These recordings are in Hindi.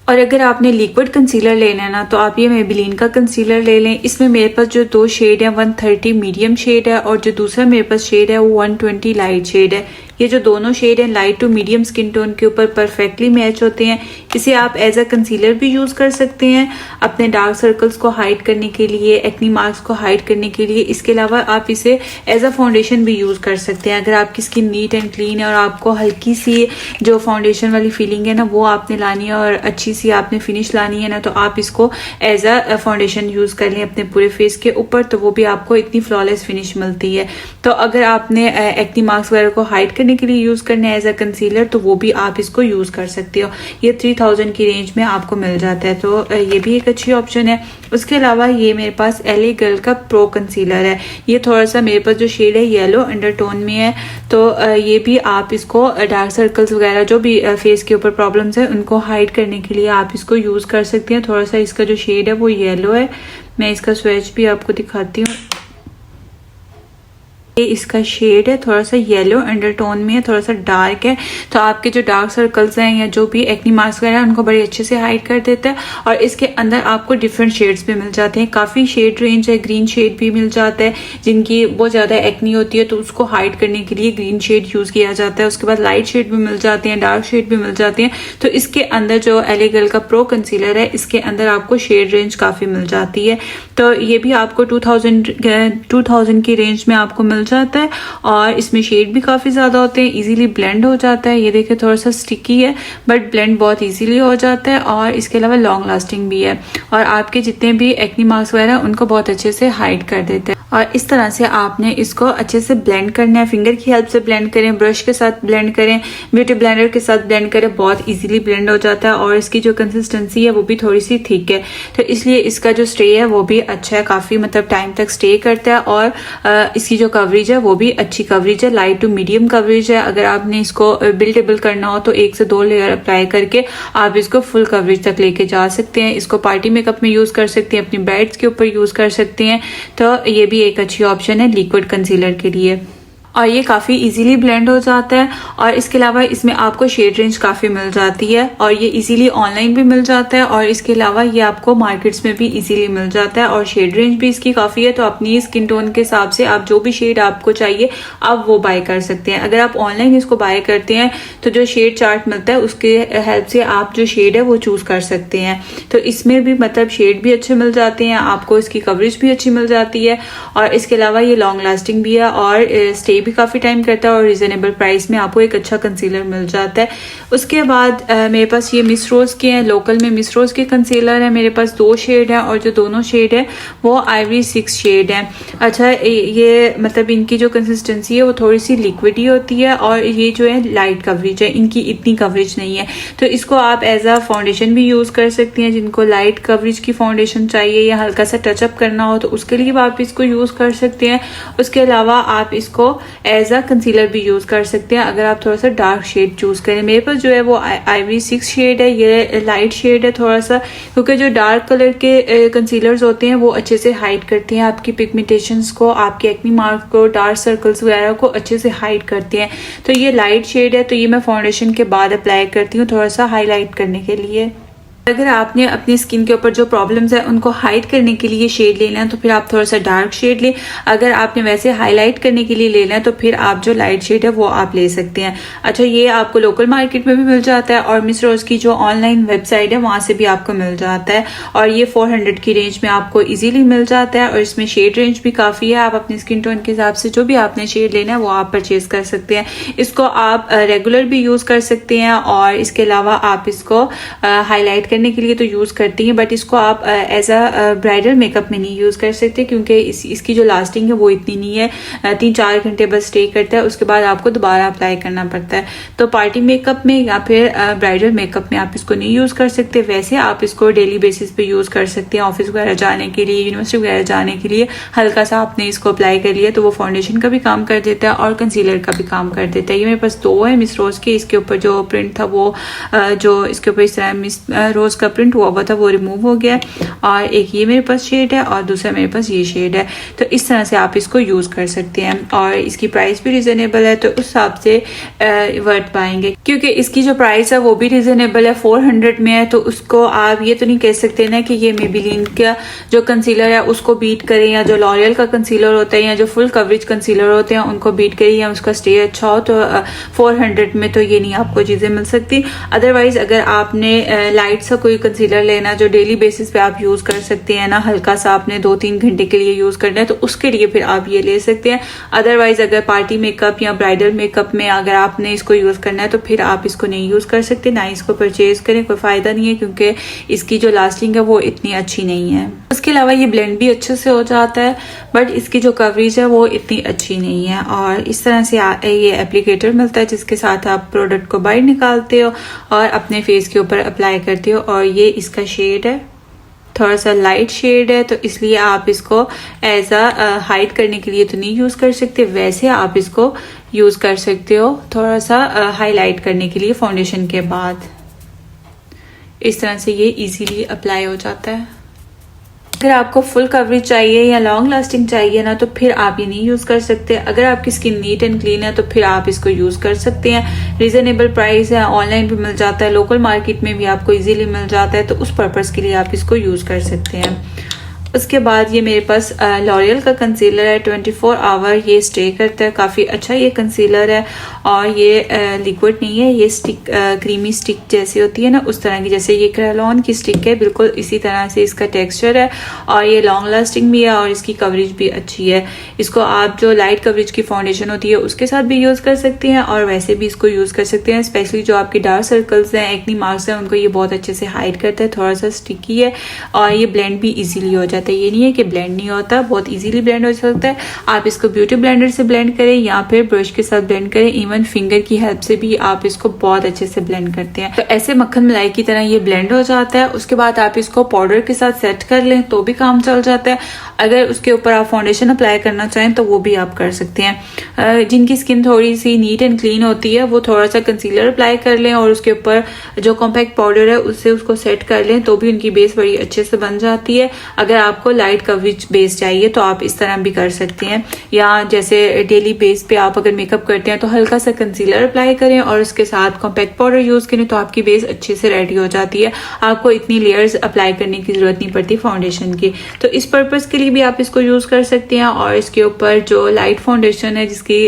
और अगर आपने लिक्विड कंसीलर लेना है ना तो आप ये मेबेलिन का कंसीलर ले लें। इसमें मेरे पास जो दो शेड है 130 मीडियम शेड है और जो दूसरा मेरे पास शेड है वो 120 लाइट शेड है। ये जो दोनों शेड हैं light to medium skin tone के ऊपर परफेक्टली मैच होते हैं। इसे आप एज अ कंसीलर भी यूज़ कर सकते हैं अपने डार्क सर्कल्स को हाइड करने के लिए, एक्नी मार्क्स को हाइड करने के लिए। इसके अलावा आप इसे एज अ फाउंडेशन भी यूज़ कर सकते हैं। अगर आपकी स्किन नीट एंड क्लीन है और आपको हल्की सी जो फाउंडेशन वाली फीलिंग है ना वो आपने लानी है और अच्छी सी आपने फिनिश लानी है ना, तो आप इसको एज अ फाउंडेशन यूज़ कर लें अपने पूरे फेस के ऊपर, तो वो भी आपको इतनी फ्लॉलेस फिनिश मिलती है। तो अगर आपने एक्नी मार्क्स वगैरह को हाइड करने के लिए यूज़ करना है एज अ कंसीलर तो वो भी आप इसको यूज़ कर सकते हो। ये 3000 की रेंज में आपको मिल जाता है, तो ये भी एक अच्छी ऑप्शन है। उसके अलावा ये मेरे पास LA गर्ल का प्रो कंसीलर है। ये थोड़ा सा मेरे पास जो शेड है येलो अंडरटोन में है, तो ये भी आप इसको डार्क सर्कल्स वगैरह जो भी फेस के ऊपर प्रॉब्लम्स है उनको हाइड करने के लिए आप इसको यूज़ कर सकते हैं। थोड़ा सा इसका जो शेड है वो येलो है। मैं इसका स्विच भी आपको दिखाती हूँ। ये इसका शेड है, थोड़ा सा येलो अंडरटोन में है, थोड़ा सा डार्क है, तो आपके जो डार्क सर्कल्स हैं या जो भी एक्नी मार्क्स वगैरह उनको बड़े अच्छे से हाइड कर देता है। और इसके अंदर आपको डिफरेंट शेड्स भी मिल जाते हैं, काफ़ी शेड रेंज है। ग्रीन शेड भी मिल जाता है, जिनकी बहुत ज़्यादा एक्नी होती है तो उसको हाइड करने के लिए ग्रीन शेड यूज़ किया जाता है। उसके बाद लाइट शेड भी मिल जाते हैं, डार्क शेड भी मिल जाते हैं। तो इसके अंदर जो LA गर्ल का प्रो कंसीलर है इसके अंदर आपको शेड रेंज काफ़ी मिल जाती है। तो ये भी आपको 2000 की रेंज में आपको मिल जाता है और इसमें शेड भी काफ़ी ज़्यादा होते हैं, इजीली ब्लेंड हो जाता है। ये देखिए थोड़ा सा स्टिकी है बट ब्लेंड बहुत इजीली हो जाता है और इसके अलावा लॉन्ग लास्टिंग भी है और आपके जितने भी एक्नी मार्क्स वगैरह उनको बहुत अच्छे से हाइड कर देते हैं। और इस तरह से आपने इसको अच्छे से ब्लेंड करना है, फिंगर की हेल्प से ब्लेंड करें, ब्रश के साथ ब्लेंड करें, ब्यूटी ब्लेंडर के साथ ब्लेंड करें, बहुत इजीली ब्लेंड हो जाता है। और इसकी जो कंसिस्टेंसी है वो भी थोड़ी सी थिक है, तो इसलिए इसका जो स्टे है वो भी अच्छा है, काफ़ी मतलब टाइम तक स्टे करता है। और इसकी जो कवरेज है वो भी अच्छी कवरेज है, लाइट टू मीडियम कवरेज है। अगर आपने इसको बिल्डेबल करना हो तो 1 से 2 लेयर अप्लाई करके आप इसको फुल कवरेज तक लेके जा सकते हैं। इसको पार्टी मेकअप में यूज़ कर सकते हैं, अपनी ब्राइड्स के ऊपर यूज़ कर सकते हैं। तो ये भी एक अच्छी ऑप्शन है लिक्विड कंसीलर के लिए और ये काफ़ी इजीली ब्लेंड हो जाता है। और इसके अलावा इसमें आपको शेड रेंज काफ़ी मिल जाती है और ये इजीली ऑनलाइन भी मिल जाता है और इसके अलावा ये आपको मार्केट्स में भी इजीली मिल जाता है और शेड रेंज भी इसकी काफ़ी है। तो अपनी स्किन टोन के हिसाब से आप जो भी शेड आपको चाहिए आप वो बाय कर सकते हैं। अगर आप ऑनलाइन इसको बाय करते हैं तो जो शेड चार्ट मिलता है उसके हेल्प से आप जो शेड है वो चूज़ कर सकते हैं। तो इसमें भी मतलब शेड भी अच्छे मिल जाते हैं, आपको इसकी कवरेज भी अच्छी मिल जाती है और इसके अलावा ये लॉन्ग लास्टिंग भी है और स्टे भी काफ़ी टाइम करता है और रिजनेबल प्राइस में आपको एक अच्छा कंसीलर मिल जाता है। उसके बाद मेरे पास ये मिस रोज के हैं, लोकल में मिस रोज के कंसीलर है। मेरे पास 2 शेड है और जो दोनों शेड है वो आइवरी 6 शेड है। अच्छा, ये मतलब इनकी जो कंसिस्टेंसी है वो थोड़ी सी लिक्विड ही होती है और ये जो है लाइट कवरेज है, इनकी इतनी कवरेज नहीं है। तो इसको आप एज अ फाउंडेशन भी यूज़ कर सकती हैं, जिनको लाइट कवरेज की फाउंडेशन चाहिए या हल्का सा टचअप करना हो तो उसके लिए आप इसको यूज़ कर सकते हैं। उसके अलावा आप इसको एज कंसीलर भी यूज कर सकते हैं अगर आप थोड़ा सा डार्क शेड चूज करें। मेरे पास जो है वो आइवरी 6 शेड है, ये लाइट शेड है थोड़ा सा, क्योंकि जो डार्क कलर के कंसीलर्स होते हैं वो अच्छे से हाइड करते हैं आपकी पिगमेंटेशंस को, आपके एक्नी मार्क को, डार्क सर्कल्स वगैरह को अच्छे से हाइड करते हैं। तो ये लाइट शेड है, तो ये मैं फाउंडेशन के बाद अप्लाई करती हूँ थोड़ा सा हाईलाइट करने के लिए। अगर आपने अपनी स्किन के ऊपर जो प्रॉब्लम्स है उनको हाइड करने के लिए शेड लेना है तो फिर आप थोड़ा सा डार्क शेड लें। अगर आपने वैसे हाईलाइट करने के लिए लेना है तो फिर आप जो लाइट शेड है वो आप ले सकते हैं। अच्छा, ये आपको लोकल मार्केट में भी मिल जाता है और मिस रोज की जो ऑनलाइन वेबसाइट है वहाँ से भी आपको मिल जाता है और ये 400 की रेंज में आपको इजीली मिल जाता है और इसमें शेड रेंज भी काफ़ी है। आप अपनी स्किन टोन के हिसाब से जो भी आपने शेड लेना है वो आप परचेज कर सकते हैं। इसको आप रेगुलर भी यूज़ कर सकते हैं और इसके अलावा आप इसको हाईलाइट करने के लिए तो यूज़ करती हैं, बट इसको आप एज अ ब्राइडल मेकअप में नहीं यूज़ कर सकते क्योंकि इसकी जो लास्टिंग है वो इतनी नहीं है। 3-4 घंटे बस स्टे करता है, उसके बाद आपको दोबारा अप्लाई करना पड़ता है। तो पार्टी मेकअप में या फिर ब्राइडल मेकअप में आप इसको नहीं यूज़ कर सकते। वैसे आप इसको डेली बेसिस पे यूज़ कर सकते हैं, ऑफिस वगैरह जाने के लिए, यूनिवर्सिटी वगैरह जाने के लिए हल्का सा आपने इसको अप्लाई कर लिया तो वो फाउंडेशन का भी काम कर देता है और कंसीलर का भी काम कर देता है। ये मेरे पास 2 है मिस रोज के, इसके ऊपर जो प्रिंट था वो जो इसके ऊपर इस तरह मिस रोज उसका प्रिंट हुआ हुआ था वो रिमूव हो गया, और एक ये मेरे पास शेड है और दूसरा मेरे पास ये शेड है। तो इस तरह से आप इसको यूज़ कर सकते हैं, और इसकी प्राइस भी रिजनेबल है, तो उस हिसाब से वर्थ पाएंगे। क्योंकि इसकी जो प्राइस है वो भी रिजनेबल है, 400 में है, तो उसको आप ये तो नहीं कह सकते ना कि ये मेबेलिन का जो कंसीलर है उसको बीट करें, या जो लॉरियल का कंसीलर होता है या जो फुल कवरेज कंसीलर होते हैं उनको बीट करें, या उसका स्टे अच्छा हो। तो 400 में तो ये नहीं आपको चीज़ें मिल सकती। अदरवाइज अगर आपने लाइट सा कोई कंसीलर लेना जो डेली बेसिस पे आप यूज़ कर सकते हैं ना, हल्का सा आपने 2-3 घंटे के लिए यूज़ करना है, तो उसके लिए फिर आप ये ले सकते हैं। अदरवाइज अगर पार्टी मेकअप या ब्राइडल मेकअप में अगर आपने इसको यूज़ करना है तो फिर आप इसको नहीं यूज़ कर सकते, ना इसको परचेज करें, कोई फ़ायदा नहीं है, क्योंकि इसकी जो लास्टिंग है वो इतनी अच्छी नहीं है। उसके अलावा ये ब्लेंड भी अच्छे से हो जाता है, बट इसकी जो कवरेज है वो इतनी अच्छी नहीं है। और इस तरह से ये एप्लीकेटर मिलता है जिसके साथ आप प्रोडक्ट को बाहर निकालते हो और अपने फेस के ऊपर अप्लाई करते हो। और ये इसका शेड है, थोड़ा सा लाइट शेड है, तो इसलिए आप इसको एज अ हाइड करने के लिए तो नहीं यूज़ कर सकते, वैसे आप इसको यूज़ कर सकते हो थोड़ा सा हाईलाइट करने के लिए फाउंडेशन के बाद। इस तरह से ये इजीली अप्लाई हो जाता है। अगर आपको फुल कवरेज चाहिए या लॉन्ग लास्टिंग चाहिए ना, तो फिर आप ये नहीं यूज़ कर सकते। अगर आपकी स्किन नीट एंड क्लीन है तो फिर आप इसको यूज़ कर सकते हैं। रिजनेबल प्राइस है, ऑनलाइन भी मिल जाता है, लोकल मार्केट में भी आपको इजीली मिल जाता है, तो उस पर्पज़ के लिए आप इसको यूज़ कर सकते हैं। उसके बाद ये मेरे पास लॉरियल का कंसीलर है, 24 आवर ये स्टे करता है, काफ़ी अच्छा ये कंसीलर है। और ये लिक्विड नहीं है, ये स्टिक क्रीमी स्टिक जैसी होती है ना, उस तरह की, जैसे ये क्रेलॉन की स्टिक है बिल्कुल इसी तरह से इसका टेक्सचर है। और ये लॉन्ग लास्टिंग भी है और इसकी कवरेज भी अच्छी है। इसको आप जो लाइट कवरेज की फाउंडेशन होती है उसके साथ भी यूज़ कर सकते हैं, और वैसे भी इसको यूज़ कर सकते हैं। स्पेशली जो आपकी डार्क सर्कल्स हैं, एक्नी मार्क्स हैं, उनको ये बहुत अच्छे से हाइड करता है। थोड़ा सा स्टिकी है और ये ब्लेंड भी ईजिली हो जाता है। ये नहीं है कि ब्लेंड नहीं होता, बहुत इजीली ब्लेंड हो सकता है। आप इसको ब्यूटी ब्लेंडर से ब्लेंड करें या फिर ब्रश के साथ ब्लेंड करें, इवन फिंगर की हेल्प से भी आप इसको बहुत अच्छे से ब्लेंड करते हैं। तो ऐसे मक्खन मलाई की तरह ये ब्लेंड हो जाता है। उसके बाद आप इसको पाउडर के साथ सेट कर लें तो भी काम चल जाता है। अगर उसके ऊपर आप फाउंडेशन अप्लाई करना चाहें तो वो भी आप कर सकते हैं। जिनकी स्किन थोड़ी सी नीट एंड क्लीन होती है वो थोड़ा सा कंसीलर अप्लाई कर लें और उसके ऊपर जो कॉम्पैक्ट पाउडर है उससे उसको सेट कर लें, तो भी उनकी बेस बड़ी अच्छे से बन जाती है। अगर आपको लाइट कवरेज बेस चाहिए तो आप इस तरह भी कर सकते हैं, या जैसे डेली बेस पे आप अगर मेकअप करते हैं तो हल्का सा कंसीलर अप्लाई करें और उसके साथ कॉम्पैक्ट पाउडर यूज करें, तो आपकी बेस अच्छे से रेडी हो जाती है। आपको इतनी लेयर्स अप्लाई करने की जरूरत नहीं पड़ती फाउंडेशन की। तो इस पर्पज के लिए भी आप इसको यूज कर सकते हैं। और इसके ऊपर जो लाइट फाउंडेशन है जिसकी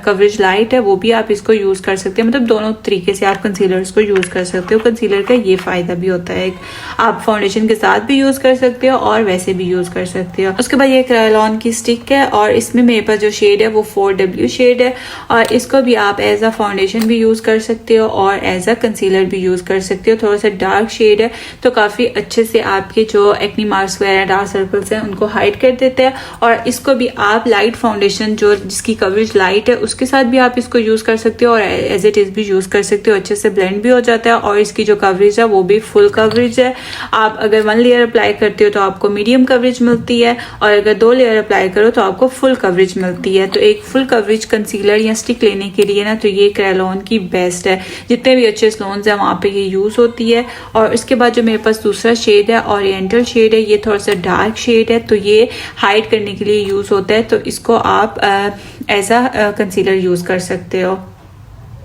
कवरेज लाइट है वो भी आप इसको यूज कर सकते हैं। मतलब दोनों तरीके से आप कंसीलर्स को यूज कर सकते हो। कंसीलर का ये फायदा भी होता है, आप फाउंडेशन के साथ भी यूज कर सकते हो और वैसे भी यूज कर सकते हो। उसके बाद ये क्रेलॉन की स्टिक है और इसमें मेरे पास जो शेड है वो 4W शेड है, और इसको भी आप एज अ फाउंडेशन भी यूज कर सकते हो और एज अ कंसीलर भी यूज कर सकते हो। थोड़ा सा डार्क शेड है तो काफी अच्छे से आपके जो एक्नी मार्क्स वगैरह डार्क सर्कल्स हैं उनको हाइड कर देता है। और इसको भी आप लाइट फाउंडेशन जो जिसकी कवरेज लाइट है उसके साथ भी आप इसको यूज कर सकते हो और एज इट इज भी यूज कर सकते हो। अच्छे से ब्लेंड भी हो जाता है और इसकी जो कवरेज है वो भी फुल कवरेज है। आप अगर 1 लेयर अप्लाई करते हो तो आपको मीडियम कवरेज मिलती है, और अगर 2 लेयर अप्लाई करो तो आपको फुल कवरेज मिलती है। तो एक फुल कवरेज कंसीलर या स्टिक लेने के लिए ना तो ये क्रेलॉन की बेस्ट है। जितने भी अच्छे सलोन्स हैं वहाँ पे ये यूज होती है। और इसके बाद जो मेरे पास दूसरा शेड है ओरिएंटल शेड है, ये थोड़ा सा डार्क शेड है, तो ये हाइड करने के लिए यूज होता है। तो इसको आप एज अ कंसीलर यूज कर सकते हो।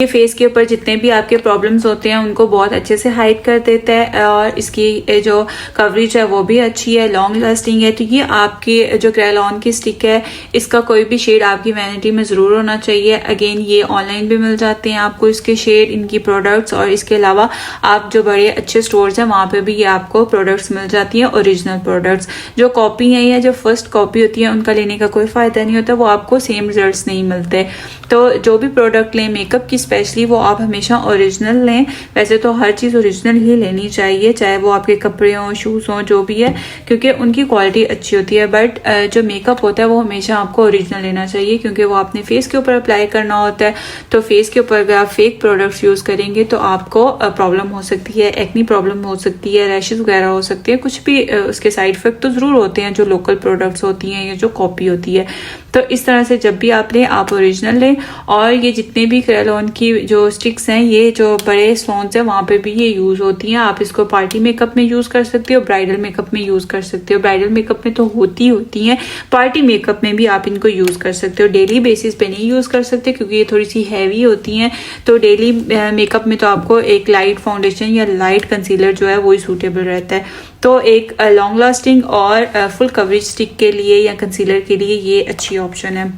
ये फेस के ऊपर जितने भी आपके प्रॉब्लम्स होते हैं उनको बहुत अच्छे से हाइड कर देता है, और इसकी जो कवरेज है वो भी अच्छी है, लॉन्ग लास्टिंग है। तो ये आपकी जो क्रेलॉन की स्टिक है इसका कोई भी शेड आपकी वैनिटी में ज़रूर होना चाहिए। अगेन ये ऑनलाइन भी मिल जाते हैं आपको इसके शेड, इनकी प्रोडक्ट्स, और इसके अलावा आप जो बड़े अच्छे स्टोर्स हैं वहाँ पे भी ये आपको प्रोडक्ट्स मिल जाती हैं, ओरिजिनल प्रोडक्ट्स। जो कॉपी है या जो फर्स्ट कॉपी होती है उनका लेने का कोई फ़ायदा नहीं होता, वो आपको सेम रिजल्ट नहीं मिलते। तो जो भी प्रोडक्ट लें मेकअप की स्पेशली वो आप हमेशा ओरिजिनल लें। वैसे तो हर चीज़ ओरिजिनल ही लेनी चाहिए, चाहे वो आपके कपड़े हों, शूज़ हों, जो भी है, क्योंकि उनकी क्वालिटी अच्छी होती है। बट जो मेकअप होता है वो हमेशा आपको ओरिजिनल लेना चाहिए, क्योंकि वो अपने फेस के ऊपर अप्लाई करना होता है। तो फेस के ऊपर अगर आप फेक प्रोडक्ट्स यूज़ करेंगे तो आपको प्रॉब्लम हो सकती है, एक्नी प्रॉब्लम हो सकती है, रैशेज वगैरह हो सकती है, कुछ भी उसके साइड इफेक्ट तो ज़रूर होते हैं जो लोकल प्रोडक्ट्स होती हैं या जो कॉपी होती है। तो इस तरह से जब भी आप लें आप ओरिजिनल लें। और ये जितने भी क्रेलॉन की जो स्टिक्स हैं, ये जो बड़े स्टोन्स हैं वहाँ पे भी ये यूज़ होती हैं। आप इसको पार्टी मेकअप में यूज़ कर सकते हो, ब्राइडल मेकअप में यूज़ कर सकते हो। ब्राइडल मेकअप में तो होती हैं, पार्टी मेकअप में भी आप इनको यूज़ कर सकते हो। डेली बेसिस पे नहीं यूज़ कर सकते क्योंकि ये थोड़ी सी हैवी होती हैं, तो डेली मेकअप में तो आपको एक लाइट फाउंडेशन या लाइट कंसीलर जो है वही सूटेबल रहता है। तो एक लॉन्ग लास्टिंग और फुल कवरेज स्टिक के लिए या कंसीलर के लिए ये अच्छी ऑप्शन है।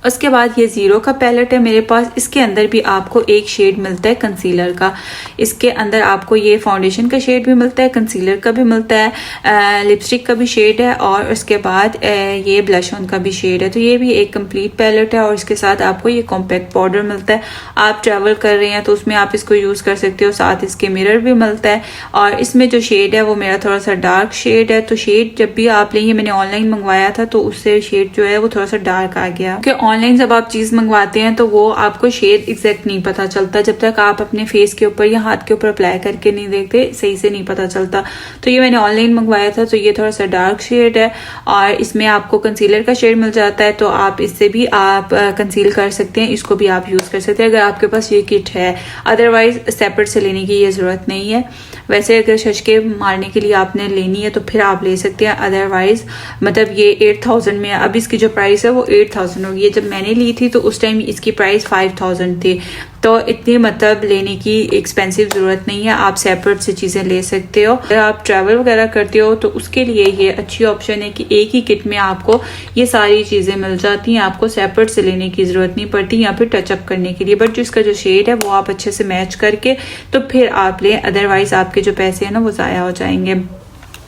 उसके बाद ये ज़ीरो का पैलेट है मेरे पास। इसके अंदर भी आपको एक शेड मिलता है कंसीलर का। इसके अंदर आपको ये फाउंडेशन का शेड भी मिलता है, कंसीलर का भी मिलता है, लिपस्टिक का भी शेड है और उसके बाद ये ब्लश ऑन का भी शेड है। तो ये भी एक कंप्लीट पैलेट है और इसके साथ आपको ये कॉम्पैक्ट पाउडर मिलता है। आप ट्रैवल कर रहे हैं तो उसमें आप इसको यूज़ कर सकते हो। साथ इसके मिरर भी मिलता है और इसमें जो शेड है वो मेरा थोड़ा सा डार्क शेड है। तो शेड जब भी आप लेंगे, मैंने ऑनलाइन मंगवाया था तो उससे शेड जो है वो थोड़ा सा डार्क आ गया। ऑनलाइन जब आप चीज मंगवाते हैं तो वो आपको शेड एग्जैक्ट नहीं पता चलता, जब तक आप अपने फेस के ऊपर या हाथ के ऊपर अप्लाई करके नहीं देखते सही से नहीं पता चलता। तो ये मैंने ऑनलाइन मंगवाया था, तो ये थोड़ा सा डार्क शेड है और इसमें आपको कंसीलर का शेड मिल जाता है, तो आप इससे भी आप कंसील कर सकते हैं। इसको भी आप यूज कर सकते हैं अगर आपके पास ये किट है। अदरवाइज सेपरेट से लेने की ये जरूरत नहीं है। वैसे अगर छचके मारने के लिए आपने लेनी है तो फिर आप ले सकते हैं, अदरवाइज मतलब ये 8000 में। अब इसकी जो प्राइस है वो 8000 होगी। जब मैंने ली थी तो उस टाइम इसकी प्राइस 5000 थी, तो इतनी मतलब लेने की एक्सपेंसिव जरूरत नहीं है। आप सेपरेट से चीजें ले सकते हो। अगर आप ट्रैवल वगैरह करते हो तो उसके लिए ये अच्छी ऑप्शन है कि एक ही किट में आपको ये सारी चीजें मिल जाती हैं। आपको सेपरेट से लेने की जरूरत नहीं पड़ती या फिर टचअप करने के लिए। बट जो इसका जो शेड है वो आप अच्छे से मैच करके तो फिर आप लें, अदरवाइज आपके जो पैसे हैं ना वो जाया हो जाएंगे।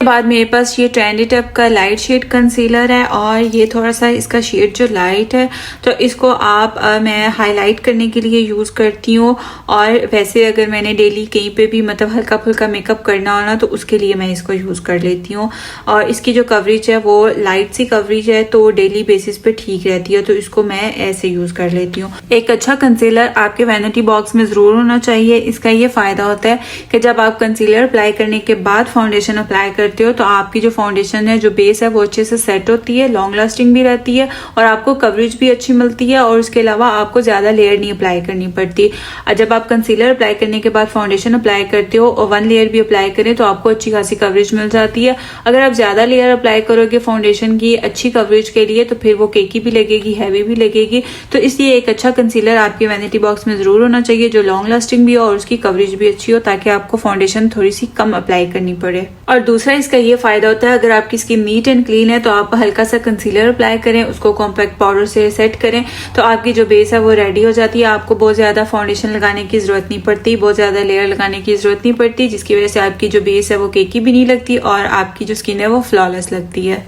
बाद मेरे पास ये ट्रेंडी टाइप का लाइट शेड कंसीलर है और ये थोड़ा सा इसका शेड जो लाइट है तो इसको आप मैं हाईलाइट करने के लिए यूज़ करती हूँ। और वैसे अगर मैंने डेली कहीं पे भी मतलब हल्का फुल्का मेकअप करना हो ना तो उसके लिए मैं इसको यूज़ कर लेती हूँ। और इसकी जो कवरेज है वो लाइट सी कवरेज है, तो डेली बेसिस पे ठीक रहती है, तो इसको मैं ऐसे यूज़ कर लेती हूँ। एक अच्छा कंसीलर आपके वैनिटी बॉक्स में ज़रूर होना चाहिए। इसका ये फ़ायदा होता है कि जब आप कंसीलर अप्लाई करने के बाद फाउंडेशन अप्लाई करते हो तो आपकी जो फाउंडेशन है, जो बेस है, वो अच्छे से सेट होती है, लॉन्ग लास्टिंग भी रहती है और आपको कवरेज भी अच्छी मिलती है। और उसके अलावा आपको ज्यादा लेयर नहीं अप्लाई करनी पड़ती। और जब आप कंसीलर अप्लाई करने के बाद फाउंडेशन अप्लाई करते हो और 1 लेयर भी अप्लाई करें तो आपको अच्छी खासी कवरेज मिल जाती है। अगर आप ज्यादा लेयर अप्लाई करोगे फाउंडेशन की अच्छी कवरेज के लिए तो फिर वो केकी भी लगेगी, हैवी भी लगेगी। तो इसलिए एक अच्छा कंसीलर आपके वैनिटी बॉक्स में जरूर होना चाहिए जो लॉन्ग लास्टिंग भी हो और उसकी कवरेज भी अच्छी हो, ताकि आपको फाउंडेशन थोड़ी सी कम अप्लाई करनी पड़े। और दूसरा इसका ये फायदा होता है, अगर आपकी स्किन नीट एंड क्लीन है तो आप हल्का सा कंसीलर अप्लाई करें, उसको कॉम्पैक्ट पाउडर से सेट करें तो आपकी जो बेस है वो रेडी हो जाती है। आपको बहुत ज्यादा फाउंडेशन लगाने की जरूरत नहीं पड़ती, बहुत ज्यादा लेयर लगाने की जरूरत नहीं पड़ती, जिसकी वजह से आपकी जो बेस है वो केकी भी नहीं लगती और आपकी जो स्किन है वो फ्लॉलेस लगती है।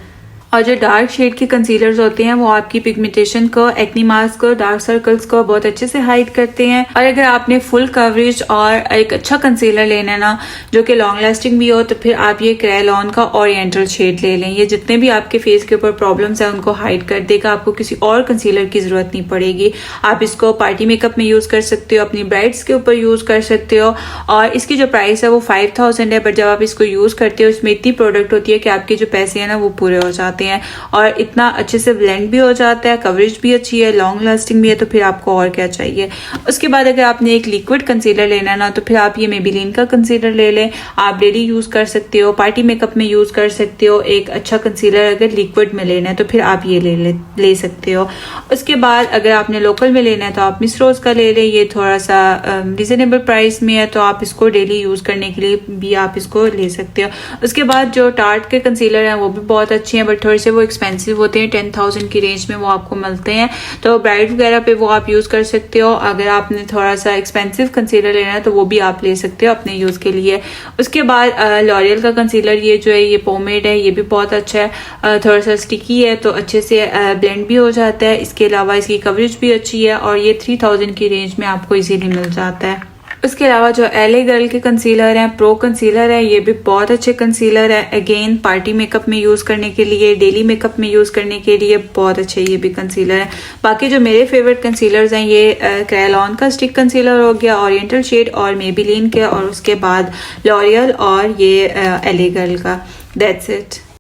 और जो डार्क शेड के कंसीलर्स होते हैं वो आपकी पिगमेंटेशन को, एक्नी मार्क्स को, डार्क सर्कल्स को बहुत अच्छे से हाइड करते हैं। और अगर आपने फुल कवरेज और एक अच्छा कंसीलर लेना है ना जो कि लॉन्ग लास्टिंग भी हो तो फिर आप ये क्रेलॉन का ओरिएंटल शेड ले लें। ये जितने भी आपके फेस के ऊपर प्रॉब्लम्स हैं उनको हाइड कर देगा, आपको किसी और कंसीलर की जरूरत नहीं पड़ेगी। आप इसको पार्टी मेकअप में यूज कर सकते हो, अपनी ब्राइड्स के ऊपर यूज कर सकते हो। और इसकी जो प्राइस है वो 5000 है, बट जब आप इसको यूज करते हो इसमें इतनी प्रोडक्ट होती है कि आपके जो पैसे हैं ना वो पूरे हो जाते हैं और इतना अच्छे से ब्लेंड भी हो जाता है, कवरेज भी अच्छी है, लॉन्ग लास्टिंग भी है, तो फिर आपको और क्या चाहिए। उसके बाद अगर आपने एक लिक्विड कंसीलर लेना है ना तो फिर आप ये मेबेलिन का कंसीलर ले लें। आप डेली यूज कर सकते हो, पार्टी मेकअप में यूज कर सकते हो। एक अच्छा कंसीलर अगर लिक्विड में लेना है तो फिर आप ये ले सकते हो। उसके बाद अगर आपने लोकल में लेना है तो आप मिस रोज का ले लें। ये थोड़ा सा रिजनेबल प्राइस में है तो आप इसको डेली यूज करने के लिए भी आप इसको ले सकते हो। उसके बाद जो टार्ट के कंसीलर हैं वो भी बहुत अच्छे हैं, बट थोड़े से वो एक्सपेंसिव होते हैं। 10,000 की रेंज में वो आपको मिलते हैं, तो ब्राइड वगैरह पे वो आप यूज कर सकते हो। अगर आपने थोड़ा सा एक्सपेंसिव कंसीलर लेना है तो वो भी आप ले सकते हो अपने यूज के लिए। उसके बाद लॉरियल का कंसीलर ये जो है ये पोमेड है, ये भी बहुत अच्छा है। थोड़ा सा स्टिकी है तो अच्छे से ब्लेंड भी हो जाता है। इसके अलावा इसकी कवरेज भी अच्छी है और ये 3000 की रेंज में आपको इजीली मिल जाता है। उसके अलावा जो LA गर्ल के कंसीलर हैं, प्रो कंसीलर है, ये भी बहुत अच्छे कंसीलर है। अगेन पार्टी मेकअप में यूज करने के लिए, डेली मेकअप में यूज करने के लिए बहुत अच्छे ये भी कंसीलर है। बाकी जो मेरे फेवरेट कंसीलर्स हैं ये क्रेलॉन का स्टिक कंसीलर हो गया, ओरिएंटल शेड और मेबेलिन के, और उसके बाद लॉरियल और ये LA गर्ल का। That's it.